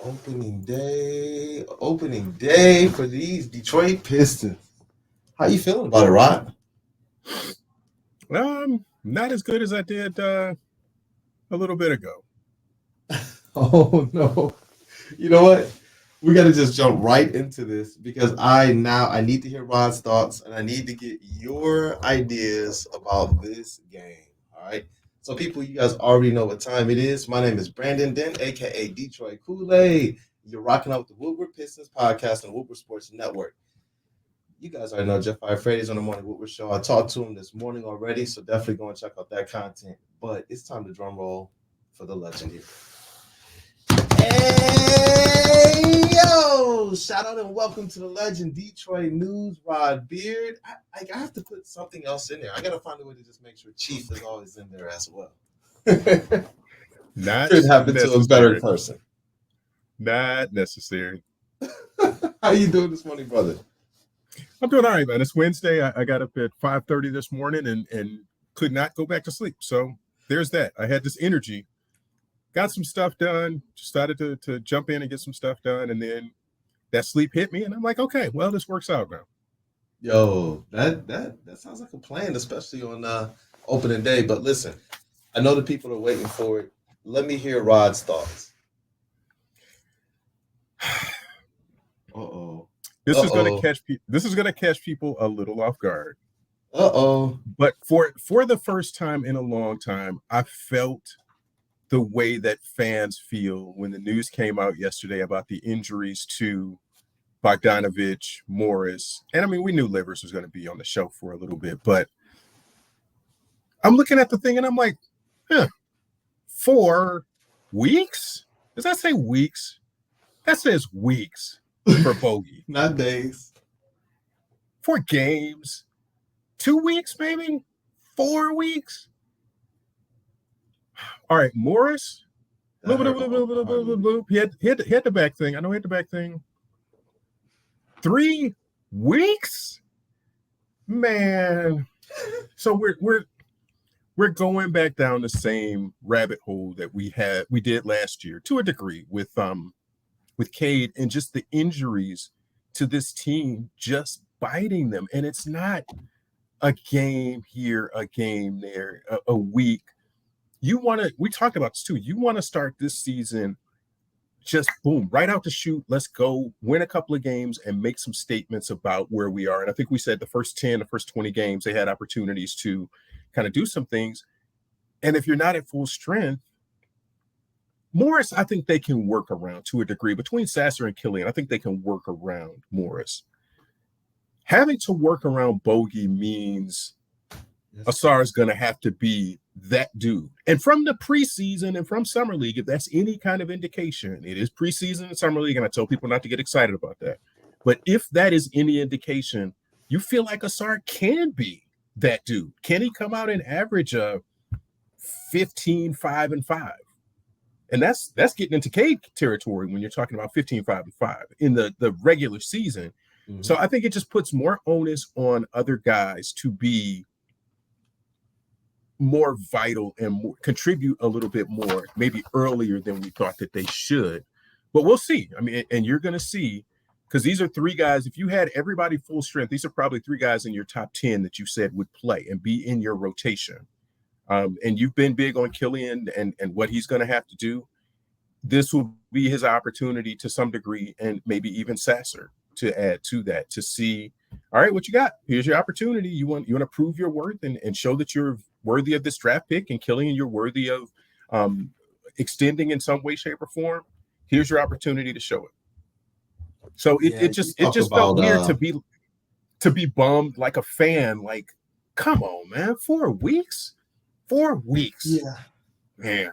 Opening day for these Detroit Pistons. How you feeling about it, Rod? Not as good as I did a little bit ago. Oh no. You know what? We gotta just jump right into this because I need to hear Rod's thoughts and I need to get your ideas about this game. All right. So people, you guys already know what time it is. My name is Brandon Dent, aka Detroit Kool-Aid. You're rocking out with the Woodward Pistons podcast on Woodward Sports Network. You guys already know Jeff Friday's on the Morning Woodward Show. I talked to him this morning already, so definitely go and check out that content. But it's time to drum roll for the legend here. Hey, yo! Shout out and welcome to the legend, Detroit News, Rod Beard. I have to put something else in there. I got to find a way to just make sure Chief is always in there as well. Not Could happen to a better necessary. person. Not necessary. How you doing this morning, brother? I'm doing all right, man. It's Wednesday. I got up at 5:30 this morning and could not go back to sleep. So there's that. I had this energy. Got some stuff done. Decided to jump in and get some stuff done. And then that sleep hit me. And I'm like, okay, well, this works out now. Yo, that sounds like a plan, especially on opening day. But listen, I know the people are waiting for it. Let me hear Rod's thoughts. Uh-oh. This is going to catch people a little off guard. Uh-oh. But for the first time in a long time, I felt the way that fans feel when the news came out yesterday about the injuries to Bogdanovich, Morris, and I mean, we knew Livers was going to be on the show for a little bit, but I'm looking at the thing and I'm like, 4 weeks? Does that say weeks? That says weeks for Bogey. Not days. 4 games. 2 weeks, maybe? 4 weeks? All right, Morris. He had the back thing. I know he had the back thing. 3 weeks? Man. So we're going back down the same rabbit hole that we did last year to a degree with Cade and just the injuries to this team just biting them. And it's not a game here, a game there, a week. We talked about this too. You want to start this season just boom, right out the chute. Let's go win a couple of games and make some statements about where we are. And I think we said the first 20 games, they had opportunities to kind of do some things. And if you're not at full strength, Morris, I think they can work around to a degree. Between Sasser and Killian, I think they can work around Morris. Having to work around Bogey means Ausar is going to have to be that dude. And from the preseason and from Summer League, if that's any kind of indication, it is preseason and Summer League, and I tell people not to get excited about that. But if that is any indication, you feel like Ausar can be that dude. Can he come out and average 15, 5, and 5? And that's getting into Cade territory when you're talking about 15, 5, and 5 in the regular season. Mm-hmm. So I think it just puts more onus on other guys to be more vital and contribute a little bit more, maybe earlier than we thought that they should. But we'll see. I mean, and you're going to see, because these are 3 guys. If you had everybody full strength, these are probably 3 guys in your top 10 that you said would play and be in your rotation. And you've been big on Killian and what he's going to have to do. This will be his opportunity to some degree, and maybe even Sasser to add to that, to see, all right, what you got? Here's your opportunity. You want to prove your worth and show that you're worthy of this draft pick, and Killian, you're worthy of extending in some way, shape, or form. Here's your opportunity to show it. So it just felt weird to be bummed like a fan. Like, come on, man, 4 weeks. 4 weeks. Yeah. Man.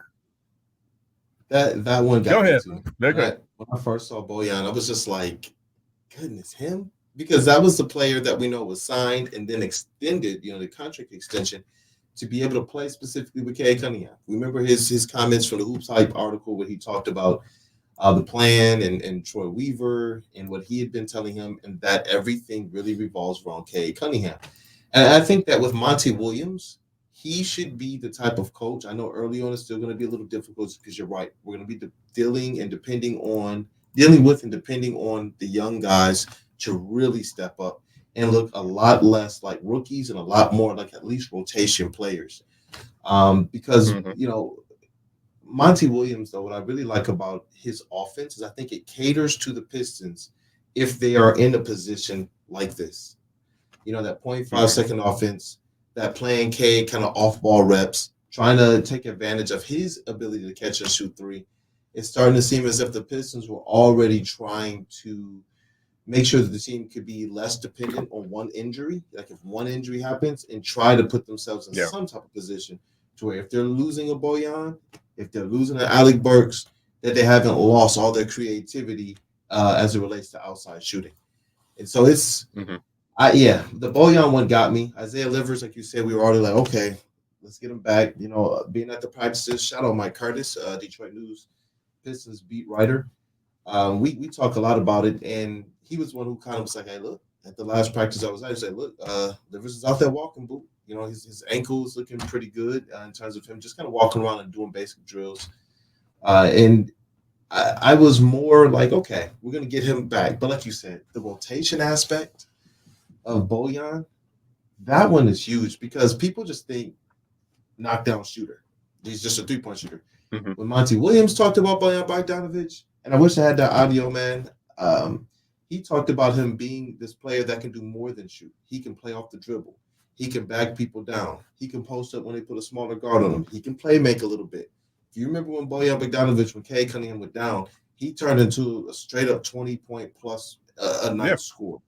That one got Go ahead. me too. When I first saw Bojan, I was just like, goodness, him? Because that was the player that we know was signed and then extended, the contract extension to be able to play specifically with Cade Cunningham. Remember his comments from the Hoops Hype article where he talked about the plan and Troy Weaver and what he had been telling him, and that everything really revolves around Cade Cunningham. And I think that with Monty Williams, he should be the type of coach. I know early on it's still going to be a little difficult because you're right. We're going to be dealing with and depending on the young guys to really step up and look a lot less like rookies and a lot more like at least rotation players. Because Mhm. Monty Williams, though, what I really like about his offense is I think it caters to the Pistons if they are in a position like this. That point five Mhm. second offense, that playing K kind of off ball reps, trying to take advantage of his ability to catch and shoot three. It's starting to seem as if the Pistons were already trying to make sure that the team could be less dependent on one injury. Like if one injury happens, and try to put themselves in Yeah. some type of position to where if they're losing a Boyan, if they're losing an Alec Burks, that they haven't lost all their creativity as it relates to outside shooting. And so Mhm. the Boyan one got me. Isaiah Livers, like you said, we were already like, okay, let's get him back. Being at the practices, shout out Mike Curtis, Detroit News Pistons beat writer. We talk a lot about it, and he was one who kind of was like, "Hey, look, at the last practice I was at, he said, look, Livers is out there walking, boo. His ankle is looking pretty good in terms of him just kind of walking around and doing basic drills. And I was more like, okay, we're gonna get him back. But like you said, the rotation aspect of Bojan, that one is huge because people just think knockdown shooter. He's just a 3-point shooter. Mhm. When Monty Williams talked about Bojan Bogdanovic, and I wish I had that audio, man. He talked about him being this player that can do more than shoot. He can play off the dribble. He can back people down. He can post up when they put a smaller guard on him. He can play make a little bit. If you remember when Bojan Bogdanovic, when Cade Cunningham went down, he turned into a straight up 20-point plus a Yeah. night score.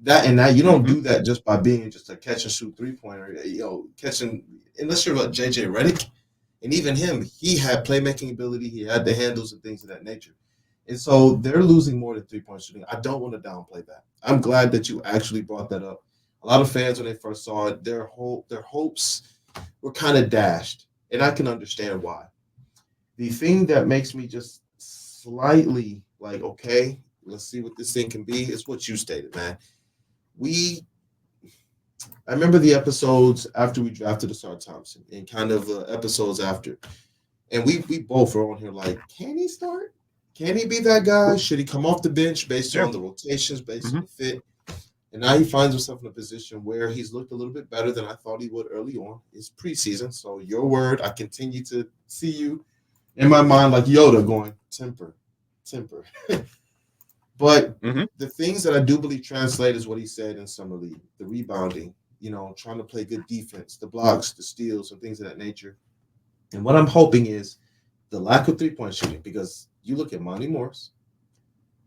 That you don't Mhm. do that just by being just a catch and shoot 3-pointer. Catching unless you're like JJ Redick, and even him, he had playmaking ability. He had the handles and things of that nature. And so they're losing more than 3-point shooting. I don't want to downplay that. I'm glad that you actually brought that up. A lot of fans when they first saw it, their hopes were kind of dashed, and I can understand why. The thing that makes me just slightly like, okay, let's see what this thing can be, is what you stated, man. We I remember the episodes after we drafted Asar Thompson and kind of episodes after. And we both are on here like, can he start? Can he be that guy? Should he come off the bench based Yeah. on the rotations, based on Mhm. the fit? And now he finds himself in a position where he's looked a little bit better than I thought he would early on. It's preseason. So your word, I continue to see you in my mind like Yoda going, temper, temper. But Mhm. the things that I do believe translate is what he said in summer league: the rebounding, trying to play good defense, the blocks, the steals, and things of that nature. And what I'm hoping is the lack of 3-point shooting, because you look at Monty Morris,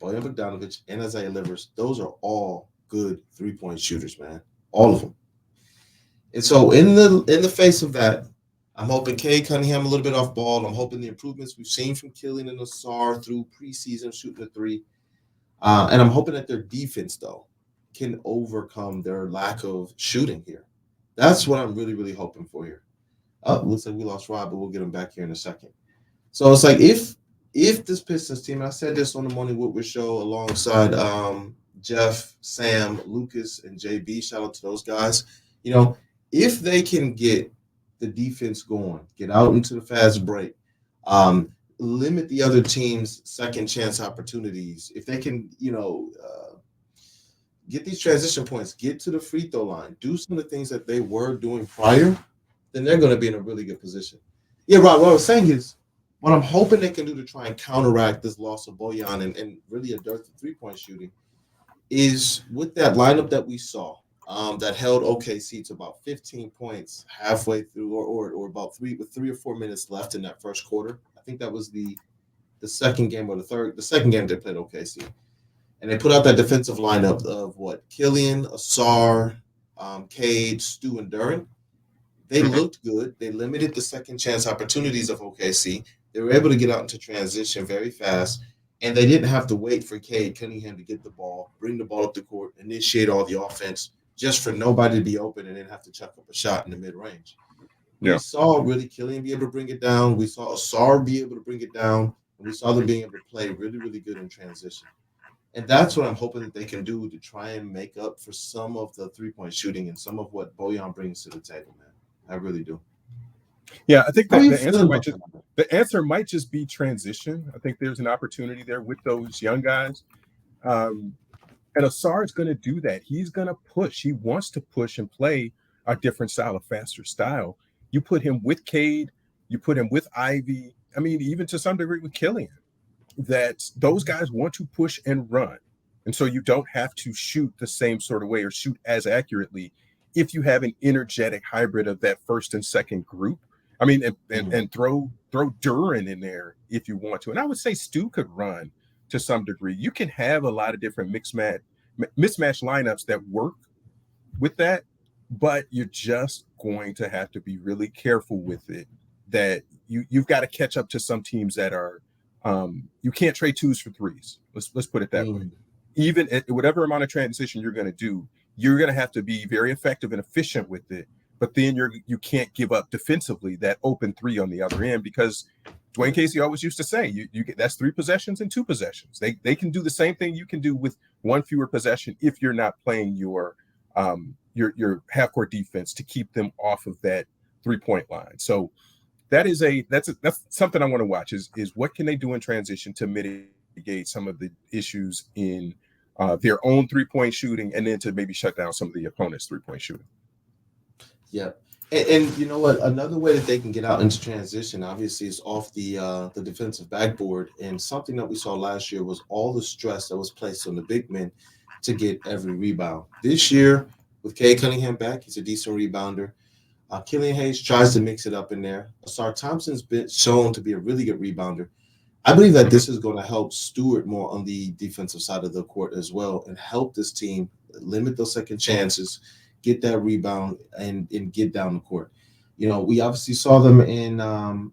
Bojan Bogdanovic, and Isaiah Livers; those are all good 3-point shooters, man, all of them. And so in the face of that, I'm hoping Cade Cunningham a little bit off ball. I'm hoping the improvements we've seen from Killian and Asar through preseason shooting the three. And I'm hoping that their defense, though, can overcome their lack of shooting here. That's what I'm really, really hoping for here. Oh, looks like we lost Rob, but we'll get him back here in a second. So it's like if this Pistons team, and I said this on the Morning Woodward show alongside Jeff, Sam, Lucas, and JB. Shout out to those guys. You know, if they can get the defense going, get out into the fast break, um, limit the other team's second chance opportunities. If they can, get these transition points, get to the free throw line, do some of the things that they were doing prior, then they're going to be in a really good position. Yeah, Rob, what I was saying is what I'm hoping they can do to try and counteract this loss of Bojan and really a dearth of 3-point shooting is with that lineup that we saw that held OKC to about 15 points halfway through or about 3 or 4 minutes left in that first quarter. I think that was the second game or the second game they played OKC. And they put out that defensive lineup of what? Killian, Asar, Cade, Stu, and Duren. They Mhm. looked good. They limited the second chance opportunities of OKC. They were able to get out into transition very fast, and they didn't have to wait for Cade Cunningham to get the ball, bring the ball up the court, initiate all the offense, just for nobody to be open and then have to chuck up a shot in the mid range. We Yeah. saw really Killian be able to bring it down. We saw Asar be able to bring it down, and we saw them being able to play really, really good in transition. And that's what I'm hoping that they can do to try and make up for some of the 3-point shooting and some of what Bojan brings to the table, man. I really do. Yeah, I think How are that you feeling about that? the answer might just be transition. I think there's an opportunity there with those young guys. Um, and Asar is going to do that. He's going to push. He wants to push and play a different style, a faster style. You put him with Cade, you put him with Ivy. I mean, even to some degree with Killian, that those guys want to push and run. And so you don't have to shoot the same sort of way or shoot as accurately if you have an energetic hybrid of that first and second group. I mean, and throw Duren in there if you want to. And I would say Stu could run to some degree. You can have a lot of different mismatch lineups that work with that, but you're just going to have to be really careful with it. That you've got to catch up to some teams that are you can't trade twos for threes. Let's put it that way. Even at whatever amount of transition you're going to do, you're going to have to be very effective and efficient with it. But then you can't give up defensively that open three on the other end, because Dwayne Casey always used to say you get that's 3 possessions and 2 possessions. They can do the same thing you can do with 1 fewer possession if you're not playing your half court defense to keep them off of that 3-point line. So that's something I want to watch is what can they do in transition to mitigate some of the issues in their own 3-point shooting, and then to maybe shut down some of the opponent's 3-point shooting. Yeah. And you know what? Another way that they can get out into transition, obviously, is off the defensive backboard. And something that we saw last year was all the stress that was placed on the big men to get every rebound. This year, with Cade Cunningham back, he's a decent rebounder. Killian Hayes tries to mix it up in there. Asar Thompson's been shown to be a really good rebounder. I believe that this is going to help Stewart more on the defensive side of the court as well, and help this team limit those second chances, get that rebound, and get down the court. You know, we obviously saw them in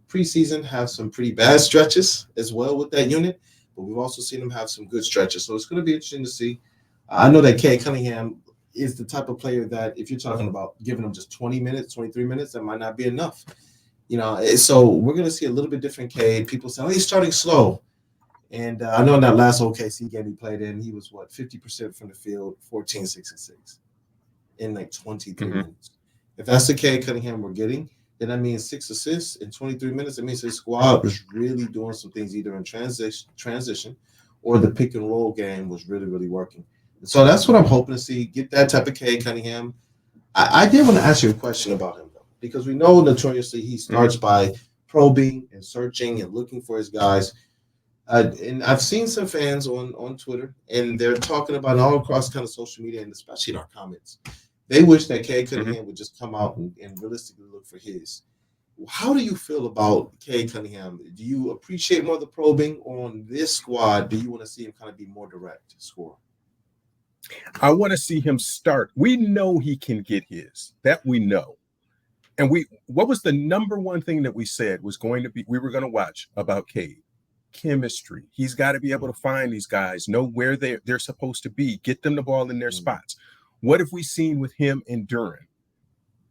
preseason have some pretty bad stretches as well with that unit, but we've also seen them have some good stretches. So it's going to be interesting to see. I know that Cade Cunningham is the type of player that if you're talking about giving him just 20 minutes, 23 minutes, that might not be enough. You know, so we're going to see a little bit different Cade. People say, oh, he's starting slow. And I know in that last OKC game he played in, he was, 50% from the field, 14, 6, and 6 in like 23 minutes. If that's the Cade Cunningham we're getting, then that means 6 assists in 23 minutes. It means his squad was really doing some things either in transition or the pick and roll game was really, really working. So that's what I'm hoping to see, get that type of Cade Cunningham. I did want to ask you a question about him, though, because we know notoriously he starts by probing and searching and looking for his guys. And I've seen some fans on Twitter, and they're talking about all across kind of social media, and especially in our comments. They wish that Cade Cunningham would just come out and realistically look for his. How do you feel about Cade Cunningham? Do you appreciate more of the probing on this squad? Do you want to see him kind of be more direct score? I want to see him start. We know he can get his. That we know. And what was the number one thing that we said was going to be, we were going to watch about Cade? Chemistry. He's got to be able to find these guys, know where they're supposed to be, get them the ball in their spots. What have we seen with him and Duren?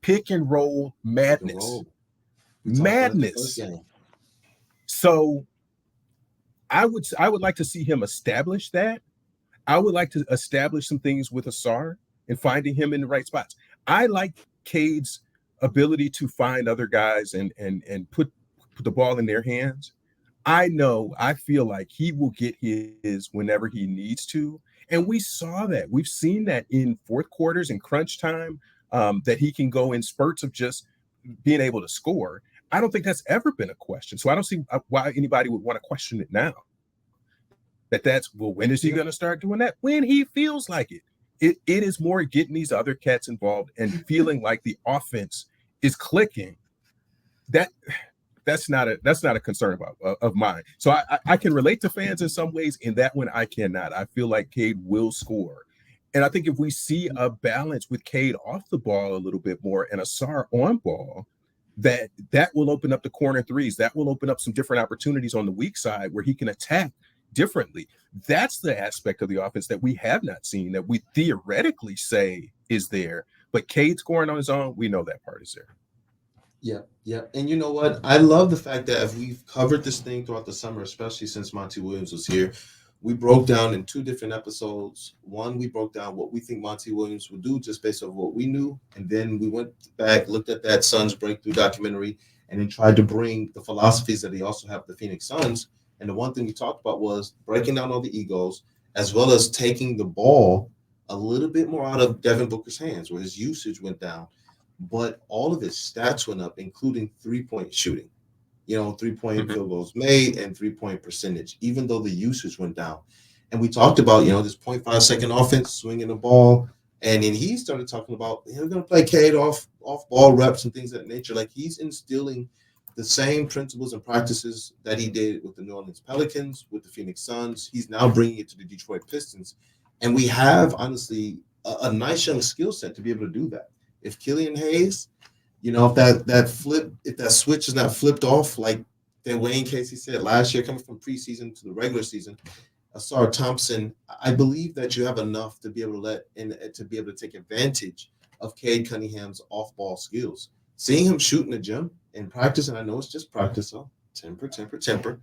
Pick and roll madness. Madness. So I would like to see him establish that. I would like to establish some things with Asar and finding him in the right spots. I like Cade's ability to find other guys and put the ball in their hands. I feel like he will get his whenever he needs to. And we saw that. We've seen that in fourth quarters and crunch time, that he can go in spurts of just being able to score. I don't think that's ever been a question. So I don't see why anybody would want to question it now. When is he going to start doing that? When he feels like it. It is more getting these other cats involved and feeling like the offense is clicking. That's not a concern of mine. So I can relate to fans in some ways. In that one, I cannot. I feel like Cade will score. And I think if we see a balance with Cade off the ball a little bit more and Asar on ball, that will open up the corner threes. That will open up some different opportunities on the weak side where he can attack differently. That's the aspect of the offense that we have not seen, that we theoretically say is there. But Cade scoring on his own, we know that part is there. Yeah. And you know what? I love the fact that if we've covered this thing throughout the summer, especially since Monty Williams was here, We broke down in 2 different episodes. One, we broke down what we think Monty Williams would do just based on what we knew. And then we went back, looked at that Suns breakthrough documentary, and then tried to bring the philosophies that they also have the Phoenix Suns. And the one thing we talked about was breaking down all the egos, as well as taking the ball a little bit more out of Devin Booker's hands, where his usage went down. But all of his stats went up, including 3-point shooting. 3-point Mhm. field goals made and 3-point percentage, even though the usage went down. And we talked about, this 0.5 second offense, swinging the ball. And then he started talking about, we're going to play Cade off ball reps and things of that nature. Like he's instilling the same principles and practices that he did with the New Orleans Pelicans, with the Phoenix Suns. He's now bringing it to the Detroit Pistons. And we have, honestly, a nice young skill set to be able to do that. If Killian Hayes, if that switch is not flipped off, like that Wayne Casey said last year, coming from preseason to the regular season, Asar Thompson, I believe that you have enough to be able to to be able to take advantage of Cade Cunningham's off-ball skills. Seeing him shoot in the gym in practice, and I know it's just practice, so temper.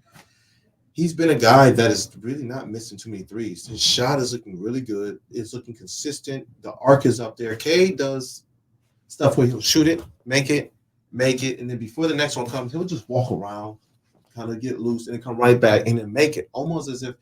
He's been a guy that is really not missing too many threes. His shot is looking really good. It's looking consistent. The arc is up there. Cade does stuff where he'll shoot it, make it, and then before the next one comes, he'll just walk around, kind of get loose, and then come right back and then make it, almost as if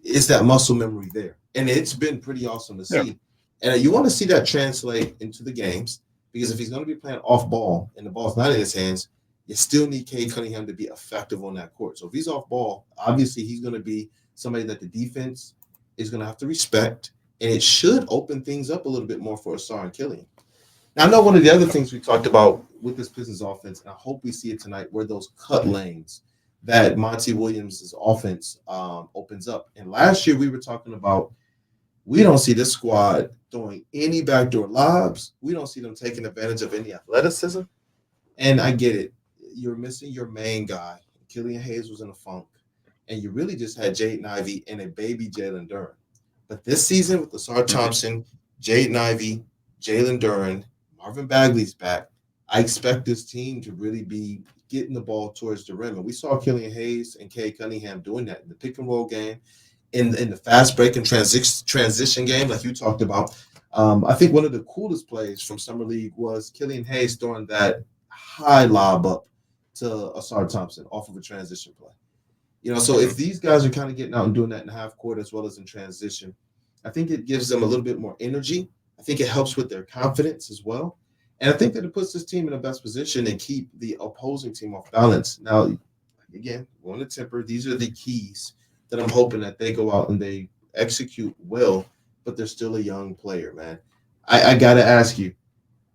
it's that muscle memory there. And it's been pretty awesome to Yeah. see. And you want to see that translate into the games because if he's going to be playing off ball and the ball's not in his hands, you still need Cade Cunningham to be effective on that court. So if he's off ball, obviously he's going to be somebody that the defense is going to have to respect, and it should open things up a little bit more for Asar and Killian. Now, I know one of the other things we talked about with this Pistons offense, and I hope we see it tonight, were those cut lanes that Monty Williams' offense opens up. And last year we were talking about we don't see this squad throwing any backdoor lobs. We don't see them taking advantage of any athleticism. And I get it. You're missing your main guy. Killian Hayes was in a funk. And you really just had Jaden Ivey and a baby Jalen Duren. But this season with Asar Thompson, Jaden Ivey, Jalen Duren, Marvin Bagley's back. I expect this team to really be getting the ball towards the rim. And we saw Killian Hayes and Cade Cunningham doing that in the pick and roll game, in the fast break and transition game, like you talked about. I think one of the coolest plays from Summer League was Killian Hayes throwing that high lob up to Asar Thompson off of a transition play. So if these guys are kind of getting out and doing that in half court as well as in transition, I think it gives them a little bit more energy. I think it helps with their confidence as well. And I think that it puts this team in the best position and keep the opposing team off balance. Now, again, on the temper, these are the keys that I'm hoping that they go out and they execute well, but they're still a young player, man. I got to ask you,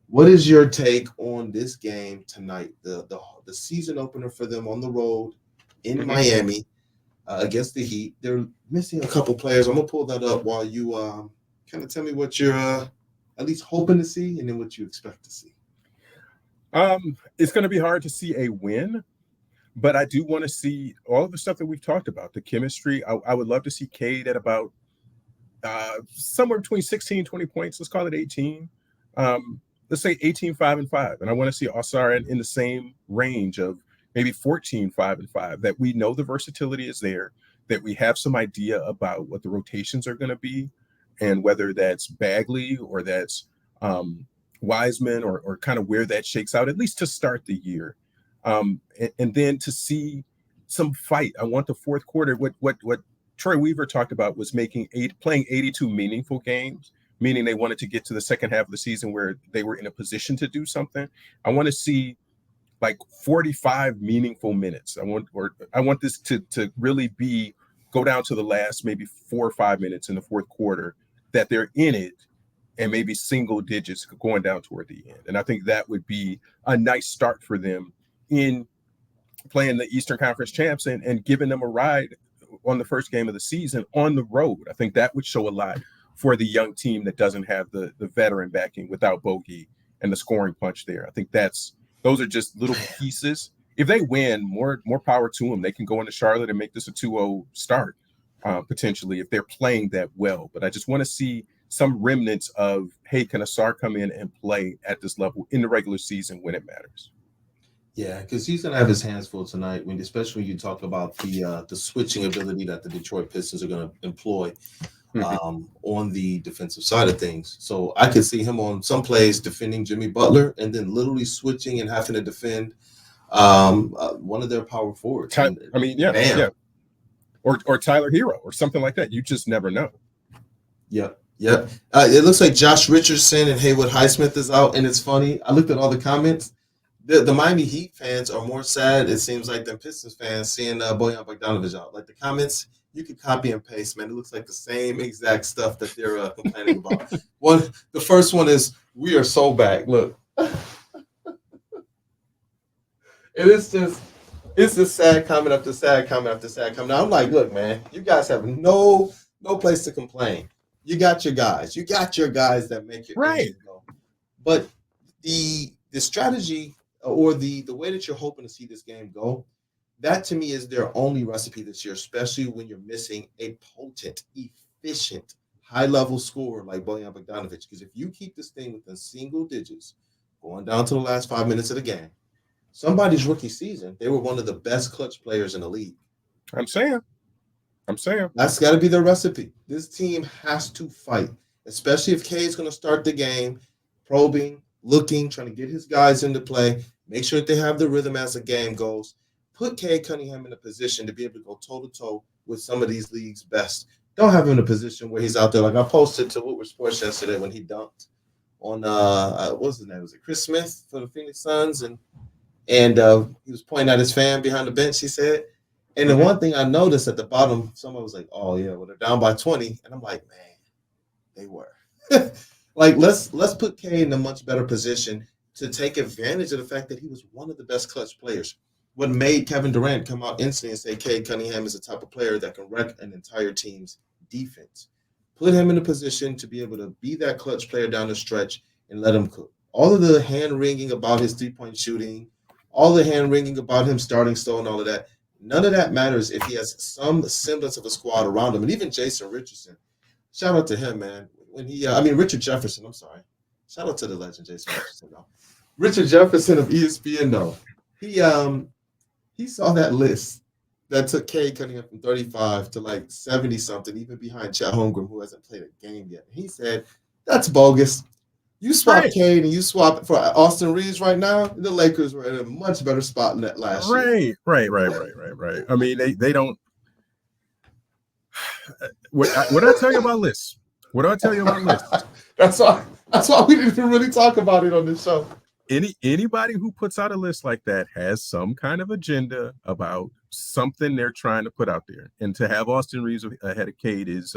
what is your take on this game tonight, the season opener for them on the road in Miami against the Heat? They're missing a couple players. I'm going to pull that up while you kind of tell me what you're at least hoping to see and then what you expect to see. It's going to be hard to see a win, but I do want to see all of the stuff that we've talked about, the chemistry. I would love to see Cade at about somewhere between 16, 20 points. Let's call it 18. Let's say 18, 5 and 5. And I want to see Asar in the same range of maybe 14, 5 and 5, that we know the versatility is there, that we have some idea about what the rotations are going to be, and whether that's Bagley or that's Wiseman or kind of where that shakes out, at least to start the year. And then to see some fight. I want the fourth quarter. What Troy Weaver talked about was playing 82 meaningful games, meaning they wanted to get to the second half of the season where they were in a position to do something. I want to see like 45 meaningful minutes. I want this to really go down to the last maybe 4 or 5 minutes in the fourth quarter, that they're in it, and maybe single digits going down toward the end. And I think that would be a nice start for them in playing the Eastern Conference champs and giving them a ride on the first game of the season on the road. I think that would show a lot for the young team that doesn't have the veteran backing without Bogey and the scoring punch there. I think those are just little pieces. If they win, more power to them. They can go into Charlotte and make this a 2-0 start, potentially, if they're playing that well. But I just want to see some remnants of, hey, can Asar come in and play at this level in the regular season when it matters? Yeah, because he's gonna have his hands full tonight. Especially when you talk about the switching ability that the Detroit Pistons are gonna employ Mhm. on the defensive side of things. So I could see him on some plays defending Jimmy Butler and then literally switching and having to defend one of their power forwards. And I mean, yeah, bam, yeah, or Tyler Hero or something like that. You just never know. yep, yep. It looks like Josh Richardson and Haywood Highsmith is out, and it's funny. I looked at all the comments. The Miami Heat fans are more sad, it seems like, than Pistons fans seeing Bojan Bogdanovic out. Like the comments, you could copy and paste, man. It looks like the same exact stuff that they're complaining about. The first one is, "We are so back." Look, and it's just sad comment after sad comment after sad comment. Now, I'm like, look, man, you guys have no place to complain. You got your guys. You got your guys that make your Right. engine go. But the strategy or the way that you're hoping to see this game go, that to me is their only recipe this year, especially when you're missing a potent, efficient, high level scorer like Bojan Bogdanovic. Because if you keep this thing within single digits, going down to the last 5 minutes of the game, somebody's rookie season, they were one of the best clutch players in the league. I'm saying. I'm saying. That's got to be their recipe. This team has to fight, especially if Cade's going to start the game, probing, looking, trying to get his guys into play, make sure that they have the rhythm as the game goes. Put Cade Cunningham in a position to be able to go toe to toe with some of these league's best. Don't have him in a position where he's out there. Like I posted to Woodward Sports yesterday when he dunked on what's his name? Was it Chris Smith for the Phoenix Suns? And he was pointing at his fan behind the bench, he said. And the Mhm. one thing I noticed at the bottom, someone was like, "Oh yeah, well they're down by 20," and I'm like, "Man, they were." Like let's put Kane in a much better position to take advantage of the fact that he was one of the best clutch players. What made Kevin Durant come out instantly and say Cade Cunningham is the type of player that can wreck an entire team's defense. Put him in a position to be able to be that clutch player down the stretch and let him cook. All of the hand wringing about his 3 point shooting, all the hand wringing about him starting slow and all of that. None of that matters if he has some semblance of a squad around him. And even Jason Richardson, shout out to him, man. When Richard Jefferson, I'm sorry. Shout out to the legend, Jason Richardson, though. Richard Jefferson of ESPN, though. He saw that list that took Cade Cunningham from 35 to like 70 something, even behind Chet Holmgren, who hasn't played a game yet. He said, "That's bogus. You swap Right. Cade and you swap for Austin Reeves right now, the Lakers were in a much better spot than that last year." Right. I mean, they don't. What I tell you about lists? What do I tell you about lists? that's why. That's why we didn't really talk about it on this show. Anybody who puts out a list like that has some kind of agenda about something they're trying to put out there. And to have Austin Reeves ahead of Cade is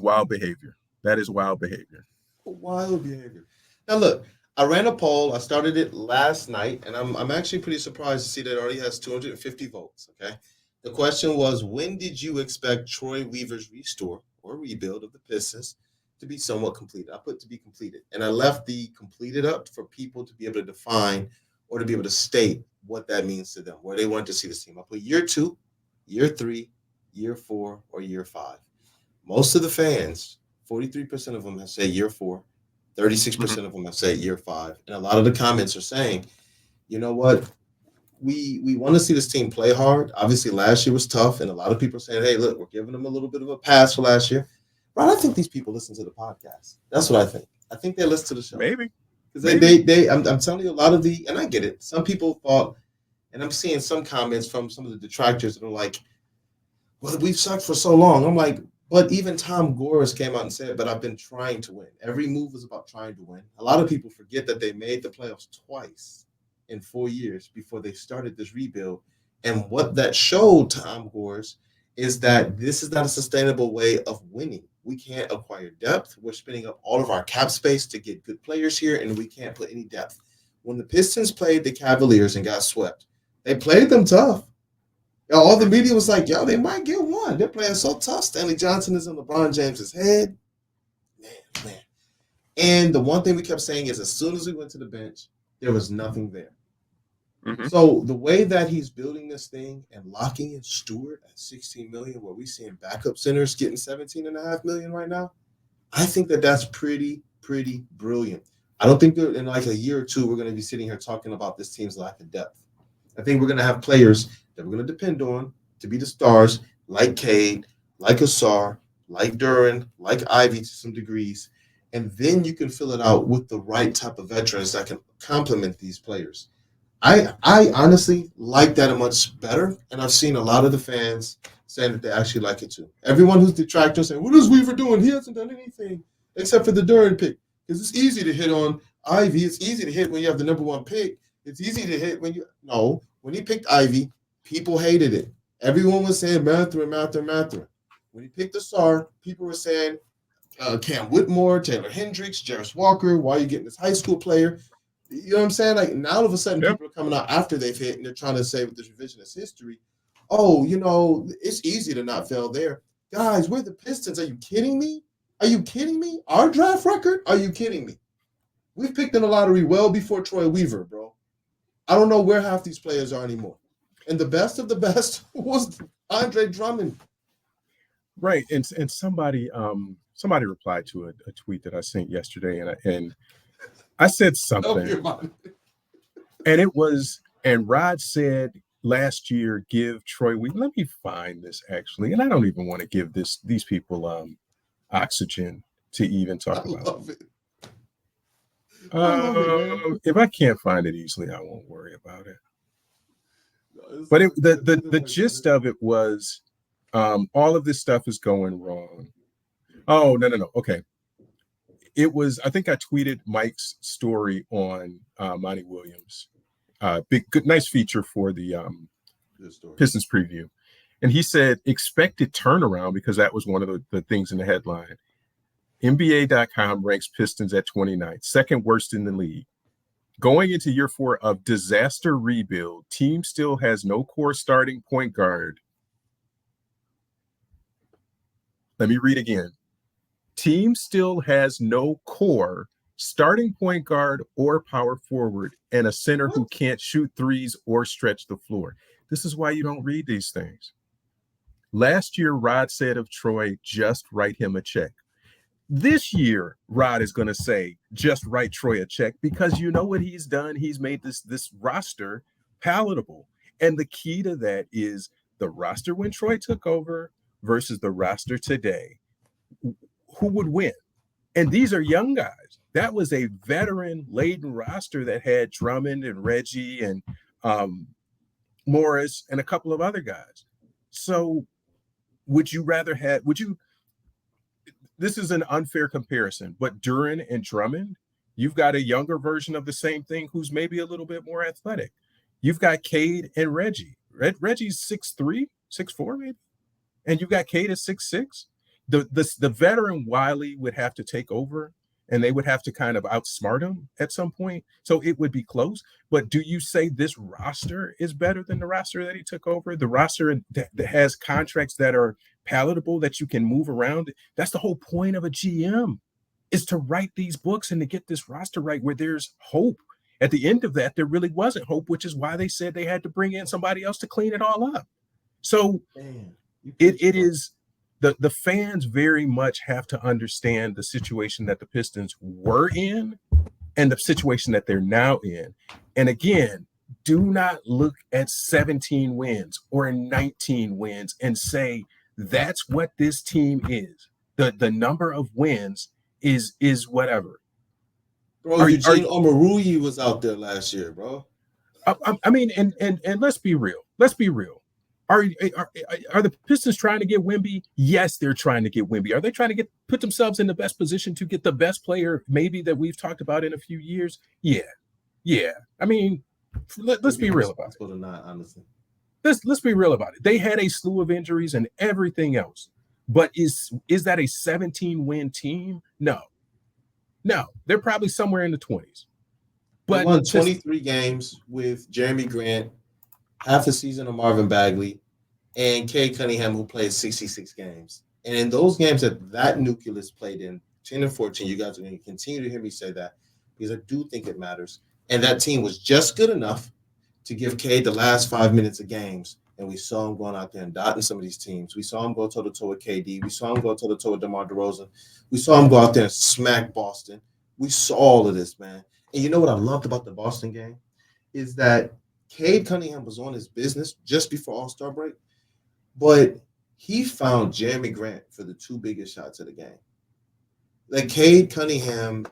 wild behavior. That is wild behavior. Wild behavior. Now look, I ran a poll. I started it last night, and I'm actually pretty surprised to see that it already has 250 votes. Okay. The question was, when did you expect Troy Weaver's restore or rebuild of the Pistons to be somewhat completed? I put to be completed, and I left the completed up for people to be able to define or to be able to state what that means to them, where they want to see this team. I put year 2, year 3, year 4, or year 5. Most of the fans, 43% of them have said year 4, Mhm. 36% of them have said year 5. And a lot of the comments are saying, you know what? We want to see this team play hard. Obviously, last year was tough, and a lot of people are saying, "Hey, look, we're giving them a little bit of a pass for last year." But I think these people listen to the podcast. That's what I think. I think they listen to the show Maybe, because maybe. I'm telling you, a lot of and I get it. Some people thought, and I'm seeing some comments from some of the detractors that are like, "Well, we've sucked for so long." I'm like, but even Tom Gores came out and said, "But I've been trying to win. Every move was about trying to win." A lot of people forget that they made the playoffs twice in 4 years before they started this rebuild. And what that showed Tom Gores is that this is not a sustainable way of winning. We can't acquire depth. We're spending up all of our cap space to get good players here, and we can't put any depth. When the Pistons played the Cavaliers and got swept, they played them tough. All the media was like, "Yo, they might get one. They're playing so tough. Stanley Johnson is in LeBron James's head." Man. And the one thing we kept saying is as soon as we went to the bench, there was nothing there. Hmm. So the way that he's building this thing and locking in Stewart at 16 million, where we seeing backup centers getting 17.5 million right now, I think that that's pretty brilliant. I don't think that in like a year or two we're going to be sitting here talking about this team's lack of depth. I think we're going to have players that we're going to depend on to be the stars, like Cade, like Asar, like Duren, like Ivy to some degrees, and then you can fill it out with the right type of veterans that can complement these players. I honestly like that much better, and I've seen a lot of the fans saying that they actually like it too. Everyone who's detractor saying, "What is Weaver doing? He hasn't done anything except for the Duren pick." Because it's easy to hit on Ivy. It's easy to hit when you have the number one pick. It's easy to hit when you no. When he picked Ivy, people hated it. Everyone was saying Mather. When he picked Asar, people were saying Cam Whitmore, Taylor Hendricks, Jarris Walker. Why are you getting this high school player? You know what I'm saying? Like now, all of a sudden, Yep. people are coming out after they've hit, and they're trying to say with this revisionist history, "Oh, it's easy to not fail there." Guys, we're the Pistons. Are you kidding me? Are you kidding me? Our draft record? Are you kidding me? We've picked in the lottery well before Troy Weaver, bro. I don't know where half these players are anymore. And the best of the best was Andre Drummond. Right. And somebody replied to a tweet that I sent yesterday, and I said something, and Rod said last year, give Troy Weaver. Let me find this actually, and I don't even want to give these people oxygen to even talk about. Love it. I love it, man. If I can't find it easily, I won't worry about it. But the gist of it was, all of this stuff is going wrong. Oh, no. Okay. It was, I think I tweeted Mike's story on Monty Williams. Good, nice feature for the Pistons preview. And he said, expected turnaround, because that was one of the things in the headline. NBA.com ranks Pistons at 29th, second worst in the league. Going into year 4 of disaster rebuild, team still has no core starting point guard. Let me read again. Team still has no core starting point guard or power forward, and a center who can't shoot threes or stretch the floor. This is why you don't read these things. Last year, Rod said of Troy, just write him a check. This year, Rod is going to say, just write Troy a check, because you know what he's done? He's made this roster palatable. And the key to that is the roster when Troy took over versus the roster today. Who would win? And these are young guys. That was a veteran-laden roster that had Drummond and Reggie and Morris and a couple of other guys. So this is an unfair comparison, but Duren and Drummond, you've got a younger version of the same thing who's maybe a little bit more athletic. You've got Cade and Reggie. Reggie's 6'3", 6'4", maybe. And you've got Cade at 6'6". The veteran Wiley would have to take over, and they would have to kind of outsmart him at some point. So it would be close. But do you say this roster is better than the roster that he took over? The roster that has contracts that are palatable, that you can move around. That's the whole point of a GM, is to write these books and to get this roster right where there's hope. At the end of that, there really wasn't hope, which is why they said they had to bring in somebody else to clean it all up. So it is the fans very much have to understand the situation that the Pistons were in and the situation that they're now in. And again, do not look at 17 wins or 19 wins and say that's what this team is. The number of wins is whatever. Bro, Eugene Omoruyi was out there last year, bro. I mean, and let's be real. Let's be real. Are the Pistons trying to get Wemby? Yes, they're trying to get Wemby. Are they trying to put themselves in the best position to get the best player maybe that we've talked about in a few years? Yeah. I mean, let's be real about it. Not, honestly. Let's be real about it. They had a slew of injuries and everything else. But is that a 17-win team? No. They're probably somewhere in the 20s. But they won 23 games with Jeremy Grant, half a season of Marvin Bagley, and Cade Cunningham, who played 66 games. And in those games that nucleus played in, 10 and 14, you guys are going to continue to hear me say that, because I do think it matters. And that team was just good enough to give Cade the last 5 minutes of games. And we saw him going out there and dotting some of these teams. We saw him go toe-to-toe with KD. We saw him go toe-to-toe with DeMar DeRozan. We saw him go out there and smack Boston. We saw all of this, man. And you know what I loved about the Boston game is that Cade Cunningham was on his business just before All Star break, but he found Jeremy Grant for the two biggest shots of the game. Like Cade Cunningham,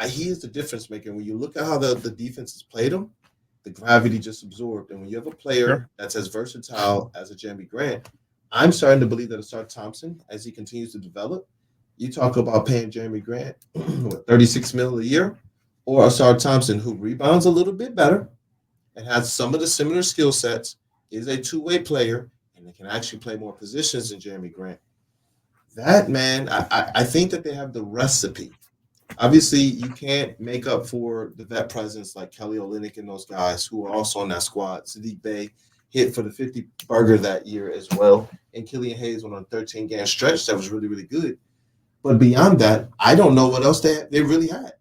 he is the difference maker. When you look at how the defenses played him, the gravity just absorbed. And when you have a Sure. player that's as versatile as a Jeremy Grant, I'm starting to believe that Asar Thompson, as he continues to develop, you talk about paying Jeremy Grant what 36 mil a year, or Asar Thompson, who rebounds a little bit better and has some of the similar skill sets, is a two-way player, and they can actually play more positions than Jeremy Grant. That man, I think that they have the recipe. Obviously, you can't make up for the vet presence like Kelly Olynyk and those guys who are also on that squad. Sadiq Bey hit for the 50 burger that year as well. And Killian Hayes went on a 13-game stretch that was really, really good. But beyond that, I don't know what else they really had.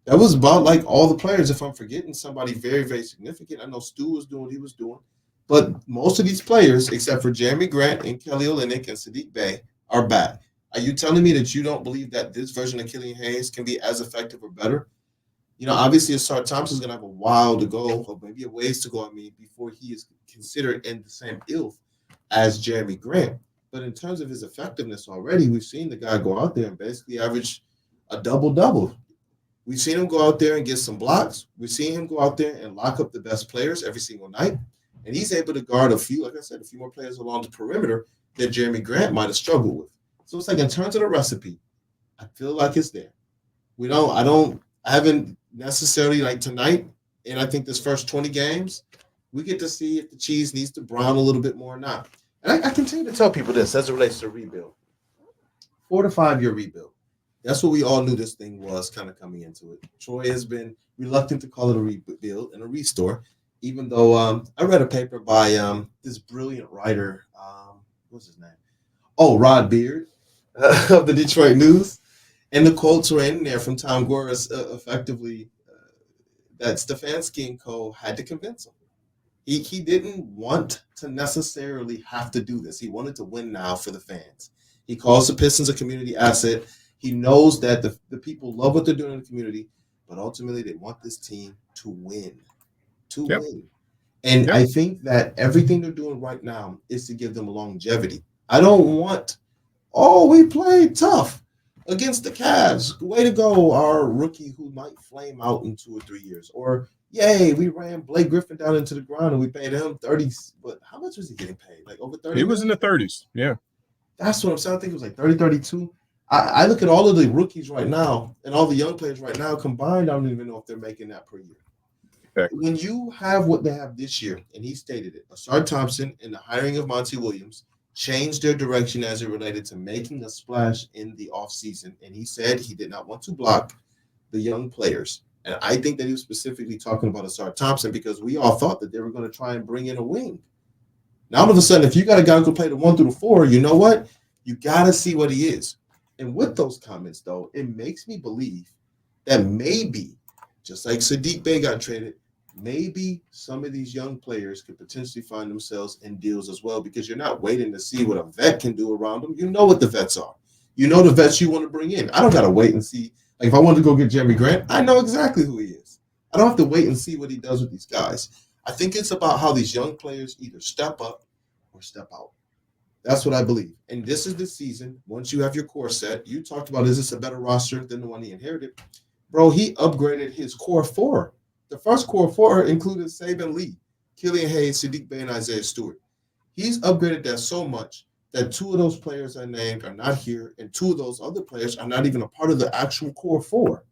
That was about like all the players. If I'm forgetting somebody very, very significant, I know Stu was doing what he was doing. But most of these players, except for Jeremy Grant and Kelly Olynyk and Sadiq Bey, are back. Are you telling me that you don't believe that this version of Killian Hayes can be as effective or better? You know, obviously, Asar Thompson's going to have a while to go, or maybe a ways to go, before he is considered in the same ilk as Jeremy Grant. But in terms of his effectiveness already, we've seen the guy go out there and basically average a double-double. We've seen him go out there and get some blocks. We've seen him go out there and lock up the best players every single night. And he's able to guard a few, like I said, a few more players along the perimeter that Jeremy Grant might have struggled with. So it's like in terms of the recipe, I feel like it's there. I haven't necessarily like tonight, and I think this first 20 games, we get to see if the cheese needs to brown a little bit more or not. And I continue to tell people this as it relates to rebuild. 4 to 5 year rebuild. That's what we all knew this thing was kind of coming into it. Troy has been reluctant to call it a rebuild and a restore, even though I read a paper by this brilliant writer. What's his name? Oh, Rod Beard of the Detroit News. And the quotes were in there from Tom Gores effectively that Stefanski and Co. had to convince him. He didn't want to necessarily have to do this. He wanted to win now for the fans. He calls the Pistons a community asset. He knows that the people love what they're doing in the community, but ultimately they want this team to win. To Yep. win. And Yep. I think that everything they're doing right now is to give them longevity. I don't want, oh, we played tough against the Cavs. Way to go, our rookie who might flame out in 2 or 3 years. Or, yay, we ran Blake Griffin down into the ground and we paid him 30. But how much was he getting paid? Like over 30 He was in million? the 30s. Yeah. That's what I'm saying. I think it was like 30, 32. I look at all of the rookies right now and all the young players right now combined. I don't even know if they're making that per year. Exactly. When you have what they have this year, and he stated it, Asar Thompson and the hiring of Monty Williams changed their direction as it related to making a splash in the offseason. And he said he did not want to block the young players. And I think that he was specifically talking about Asar Thompson because we all thought that they were going to try and bring in a wing. Now, all of a sudden, if you got a guy who can play the 1 through 4, you know what? You got to see what he is. And with those comments, though, it makes me believe that maybe, just like Sadiq Bey got traded, maybe some of these young players could potentially find themselves in deals as well because you're not waiting to see what a vet can do around them. You know what the vets are. You know the vets you want to bring in. I don't got to wait and see. Like if I wanted to go get Jeremy Grant, I know exactly who he is. I don't have to wait and see what he does with these guys. I think it's about how these young players either step up or step out. That's what I believe. And this is the season. Once you have your core set, you talked about is this a better roster than the one he inherited? Bro, he upgraded his core 4. The first core 4 included Saban Lee, Killian Hayes, Sadiq Bey, and Isaiah Stewart. He's upgraded that so much that 2 of those players I named are not here, and 2 of those other players are not even a part of the actual core 4.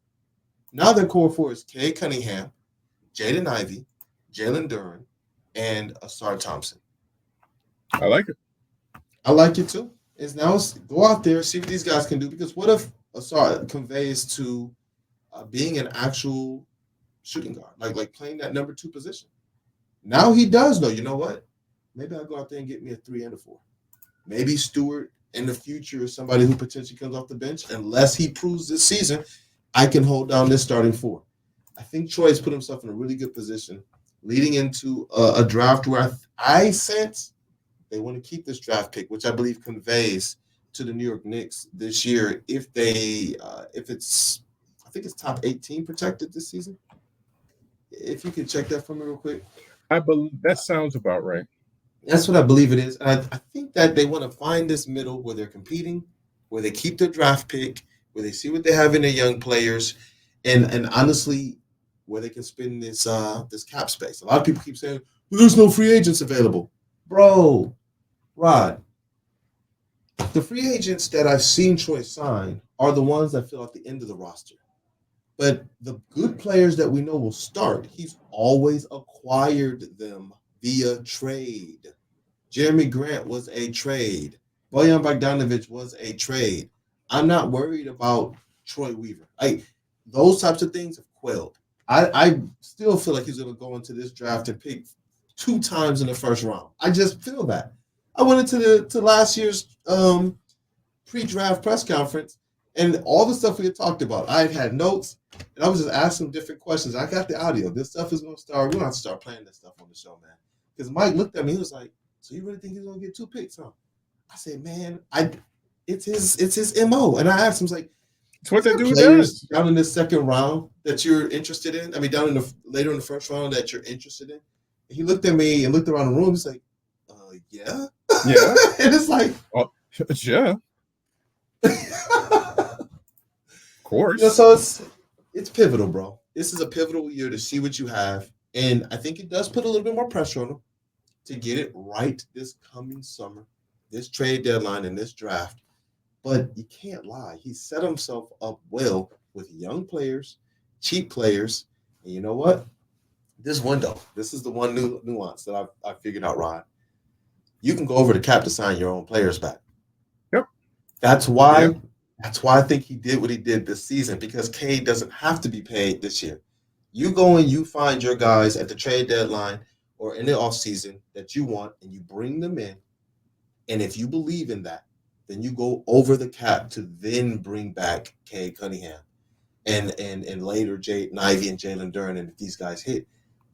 Now their core 4 is Cade Cunningham, Jaden Ivey, Jalen Duren, and Asar Thompson. I like it. I like it too. Is now go out there, see what these guys can do. Because what if Asar conveys to being an actual shooting guard, like playing that number 2 position? Now he does know. You know what? Maybe I'll go out there and get me a 3 and a 4. Maybe Stewart in the future is somebody who potentially comes off the bench. Unless he proves this season, I can hold down this starting 4. I think Troy's put himself in a really good position leading into a draft where I sense they want to keep this draft pick, which I believe conveys to the New York Knicks this year if it's, I think it's top 18 protected this season. If you could check that for me real quick. I believe that sounds about right. That's what I believe it is. And I think that they want to find this middle where they're competing, where they keep their draft pick, where they see what they have in their young players, and honestly, where they can spend this cap space. A lot of people keep saying, well, there's no free agents available. Bro, Rod, the free agents that I've seen Troy sign are the ones that fill out the end of the roster. But the good players that we know will start, he's always acquired them via trade. Jeremy Grant was a trade. Bojan Bogdanovic was a trade. I'm not worried about Troy Weaver. Those types of things have quelled. I still feel like he's going to go into this draft and pick 2 times in the first round. I just feel that. I went into last year's pre-draft press conference, and all the stuff we had talked about, I had notes, and I was just asking different questions. I got the audio. This stuff is going to start. We're going to have to start playing this stuff on the show, man. Because Mike looked at me. He was like, so you really think he's going to get 2 picks, huh? I said, man, it's his MO. And I asked him, like, it's what they do with players us. down in the second round that you're interested in? I mean, down in later in the first round that you're interested in? And he looked at me and looked around the room. He's like, yeah. Yeah. And it's like, yeah. Of course. So it's pivotal, bro. This is a pivotal year to see what you have. And I think it does put a little bit more pressure on him to get it right this coming summer, this trade deadline and this draft. But you can't lie. He set himself up well with young players, cheap players. And you know what? This window, this is the one new nuance that I figured out, Rod. You can go over the cap to sign your own players back. Yep. That's why I think he did what he did this season, because Cade doesn't have to be paid this year. You go and you find your guys at the trade deadline or in the offseason that you want, and you bring them in. And if you believe in that, then you go over the cap to then bring back Cade Cunningham and later Ivy and Jalen Duren, and if these guys hit.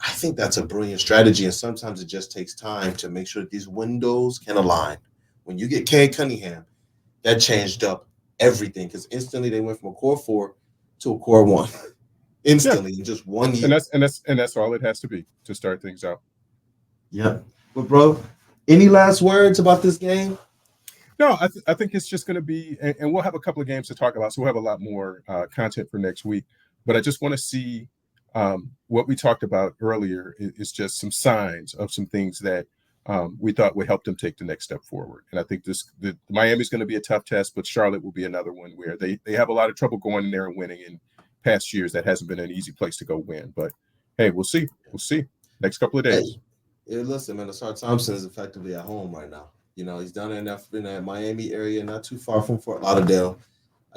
I think that's a brilliant strategy, and sometimes it just takes time to make sure that these windows can align. When you get Cade Cunningham, that changed up everything, because instantly they went from a core 4 to a core 1. Instantly, in just 1 year. And that's all it has to be to start things out. Yeah. But bro, any last words about this game? No, I think it's just going to be, and we'll have a couple of games to talk about, so we'll have a lot more content for next week. But I just want to see what we talked about earlier is just some signs of some things that we thought would help them take the next step forward. And I think Miami's going to be a tough test, but Charlotte will be another one where they have a lot of trouble going in there and winning. In past years, that hasn't been an easy place to go win. But hey, we'll see. We'll see next couple of days. Hey, listen, man, Asar Thompson is effectively at home right now. You know, he's down in that Miami area, not too far from Fort Lauderdale.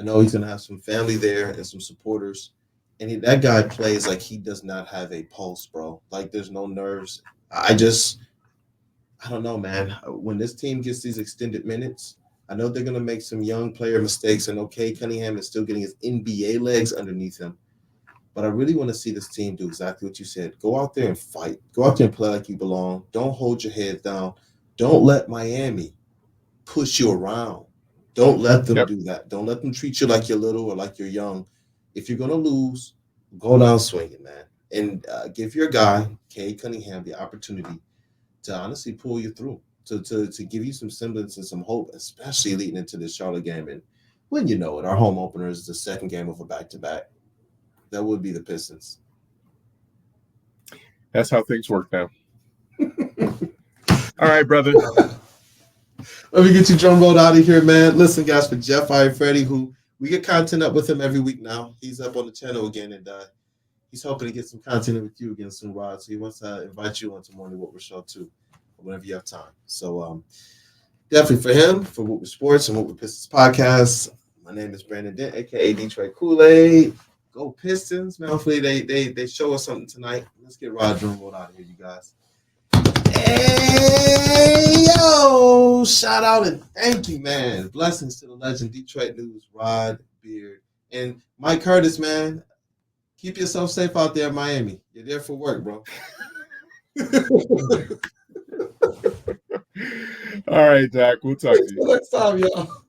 I know he's going to have some family there and some supporters. And that guy plays like he does not have a pulse, bro. Like, there's no nerves. I don't know, man. When this team gets these extended minutes, I know they're going to make some young player mistakes. I know Cade Cunningham is still getting his NBA legs underneath him. But I really want to see this team do exactly what you said. Go out there and fight. Go out there and play like you belong. Don't hold your head down. Don't let Miami push you around. Don't let them do that. Don't let them treat you like you're little or like you're young. If you're going to lose, go down swinging, man. And give your guy, Cade Cunningham, the opportunity to honestly pull you through, to give you some semblance and some hope, especially leading into this Charlotte game. And when you know it, our home opener is the second game of a back-to-back. That would be the Pistons. That's how things work now. All right, brother. Let me get you drum rolled out of here, man. Listen, guys, for Jeff, I and Freddie, who we get content up with him every week now. He's up on the channel again, and he's hoping to get some content with you again soon, Rod. So he wants to invite you onto Morning Woodward Show too, whenever you have time. So definitely for him, for Woodward Sports and Woodward Pistons podcast. My name is Brandon Dent, aka Detroit Kool-Aid. Go Pistons, man. Hopefully they show us something tonight. Let's get Rod drum rolled out of here, you guys. Hey, yo, shout out and thank you, man. Blessings to the legend, Detroit News, Rod Beard, and Mike Curtis, man. Keep yourself safe out there in Miami. You're there for work, bro. All right, Doc. We'll talk to you Next time, y'all.